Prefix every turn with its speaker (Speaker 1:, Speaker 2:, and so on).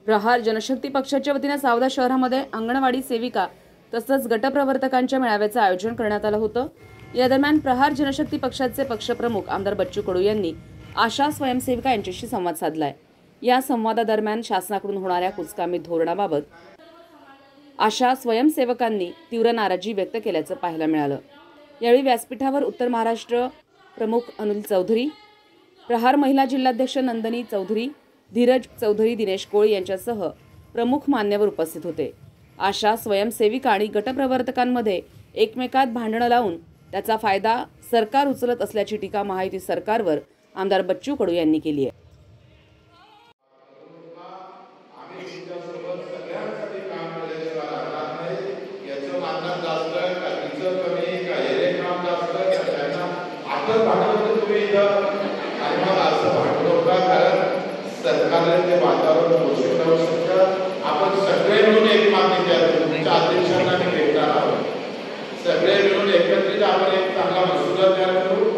Speaker 1: प्रहार जनशक्ती पक्षाच्या वतीने सावदा शहरामध्ये अंगणवाडी सेविका तसंच गटप्रवर्तकांच्या मेळाव्याचं आयोजन करण्यात आलं होतं। या दरम्यान प्रहार जनशक्ती पक्षाचे पक्षप्रमुख आमदार बच्चू कडू यांनी आशा स्वयंसेविका यांच्याशी संवाद साधलाय। या संवादादरम्यान शासनाकडून होणाऱ्या कुचकामी धोरणाबाबत आशा स्वयंसेवकांनी तीव्र नाराजी व्यक्त केल्याचं पाहायला मिळालं। यावेळी व्यासपीठावर उत्तर महाराष्ट्र प्रमुख अनिल चौधरी, प्रहार महिला जिल्हाध्यक्ष नंदिनी चौधरी, धीरज चौधरी, दिनेश कोळी यांच्यासह प्रमुख मान्यवर उपस्थित होते। आशा स्वयंसेविका आणि गटप्रवर्तकांमध्ये एकमेकात भांडणं लावून त्याचा फायदा सरकार उचलत असल्याची टीका महायुती सरकारवर आमदार बच्चू कडू यांनी केली आहे।
Speaker 2: सरकारने ते वातावरण पोषण करू शकतं। आपण सगळे मिळून एक मागणी द्या, तुमच्या अध्यक्षांना भेटणार आहोत, सगळे मिळून एकत्रित आपण एक चांगला मसुदा तयार करू।